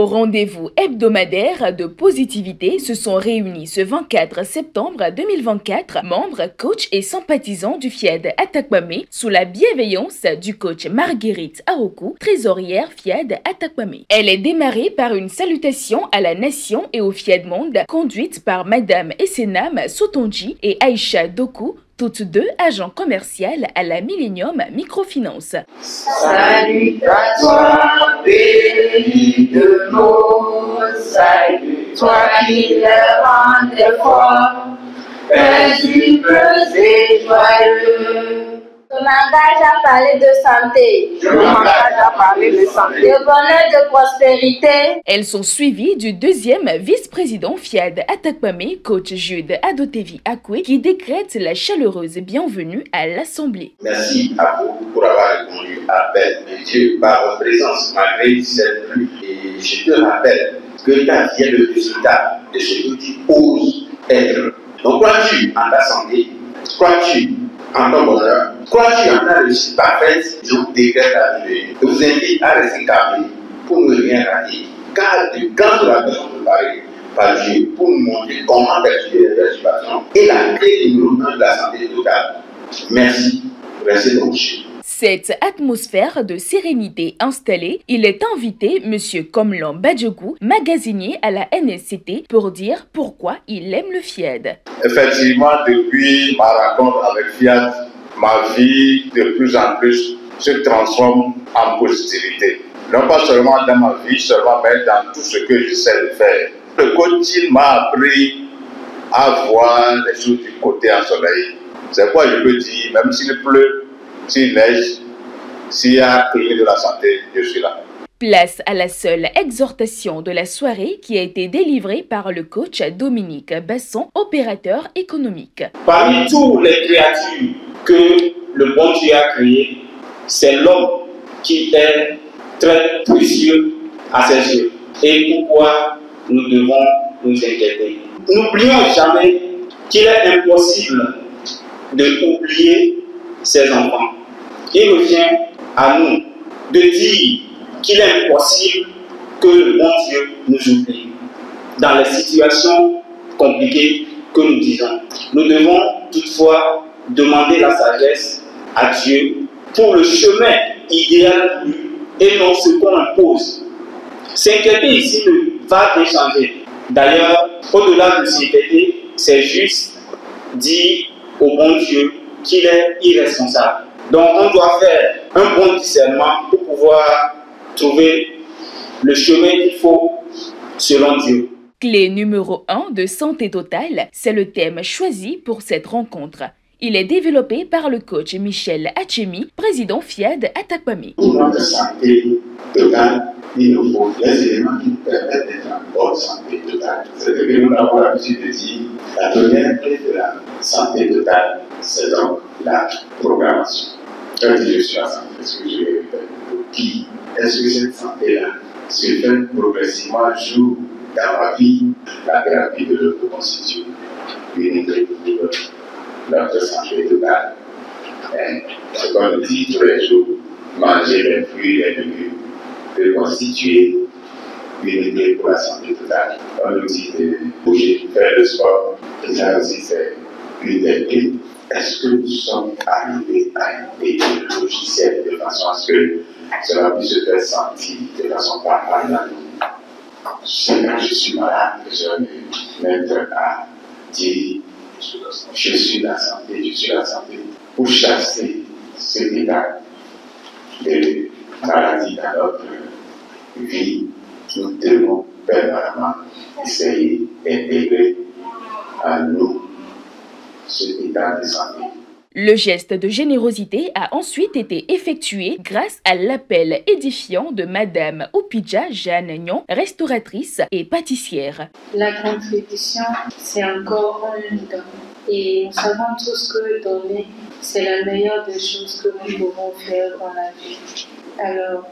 Au rendez-vous hebdomadaire de positivité se sont réunis ce 24 septembre 2024 membres, coachs et sympathisants du FIAD Atakwame sous la bienveillance du coach Marguerite Aroku, trésorière FIAD Atakwame. Elle est démarrée par une salutation à la nation et au FIAD Monde conduite par Madame Essenam Sotonji et Aïcha Doku, toutes deux agents commerciaux à la Millennium Microfinance. Salut à toi, béni de mots, salut toi qui le rendais fort, paisible et joyeux. Je m'engage à parler de santé. Je m'engage à parler de santé. De bonheur, de prospérité. Elles sont suivies du deuxième vice-président FIAD Atakwame, coach Jude Adotevi Akwe, qui décrète la chaleureuse bienvenue à l'Assemblée. Merci à vous pour avoir répondu à l'appel de Dieu par votre présence malgré cette pluie. Et je te rappelle que ta vie est le résultat de ce que tu oses être. Donc crois-tu en ta santé? Crois-tu en ton bonheur? Crois-tu en ta réussite parfaite? Je vous décrète la vie. Je vous invite à rester câblé pour ne rien rater. Car du grand de la maison préparée par Dieu pour nous montrer comment persuader les perturbations et la clé numéro 1 de la santé totale. Merci. Restez branchés. Cette atmosphère de sérénité installée, il est invité M. Komlan Badjogou, magasinier à la NSCT, pour dire pourquoi il aime le FIAD. Effectivement, depuis ma rencontre avec FIAD, ma vie de plus en plus se transforme en positivité. Non pas seulement dans ma vie, seulement mais dans tout ce que j'essaie de faire. Le coaching m'a appris à voir les choses du côté ensoleillé. C'est pourquoi je peux dire, même s'il pleut, s'il neige, s'il y a clé de la santé, je suis là. Place à la seule exhortation de la soirée qui a été délivrée par le coach Dominique Basson, opérateur économique. Parmi toutes les créatures que le bon Dieu a créées, c'est l'homme qui est très précieux à ses yeux. Et pourquoi nous devons nous inquiéter? N'oublions jamais qu'il est impossible d'oublier ses enfants. Il revient à nous de dire qu'il est impossible que le bon Dieu nous oublie dans les situations compliquées que nous disons. Nous devons toutefois demander la sagesse à Dieu pour le chemin idéal pour lui et non ce qu'on impose. S'inquiéter ici ne va rien changer. D'ailleurs, au-delà de s'inquiéter, c'est juste dire au bon Dieu qu'il est irresponsable. Donc on doit faire un bon discernement pour pouvoir trouver le chemin qu'il faut selon Dieu. Clé numéro 1 de santé totale, c'est le thème choisi pour cette rencontre. Il est développé par le coach Michel Hachemi, président FIAD Atakwame. Pour notre santé totale, il nous faut des éléments qui nous permettent d'être en bonne santé totale. C'est ce que nous avons l'habitude de dire. La première clé de la santé totale, c'est donc la programmation. Quand je suis en santé, est-ce que je vais faire pour qui? Est-ce que cette santé-là se fait progressivement jour dans ma vie? La thérapie de l'autre constitue une clé pour notre santé totale. Ce qu'on dit tous les jours, manger les fruits et les légumes, de constituer une clé pour la santé totale. On nous dit de bouger, faire le sport, et ça aussi c'est une des clés. Est-ce que nous sommes arrivés à intégrer le logiciel de façon à ce que cela puisse se faire sentir de façon parallèle à nous? Quand je suis malade, je vais mettre à dire je suis la santé, pour chasser cet état de maladie dans notre vie. Nous devons permanemment essayer d'intégrer à nous cet état de santé. Le geste de générosité a ensuite été effectué grâce à l'appel édifiant de Madame Opidja Jeanne Nyon, restauratrice et pâtissière. La contribution, c'est encore un don. Et nous savons tous que donner, c'est la meilleure des choses que nous pouvons faire dans la vie. Alors,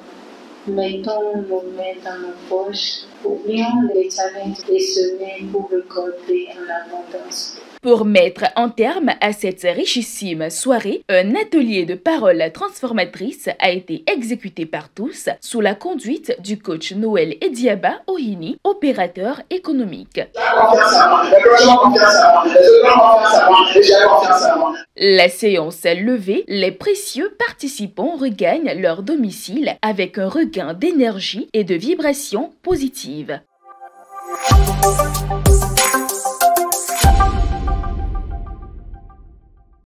mettons nos mains dans nos poches, oublions les challenges et semer pour récolter en abondance. Pour mettre un terme à cette richissime soirée, un atelier de parole transformatrice a été exécuté par tous sous la conduite du coach Noël Ediaba Ohini, opérateur économique. La séance levée, les précieux participants regagnent leur domicile avec un regain d'énergie et de vibrations positives.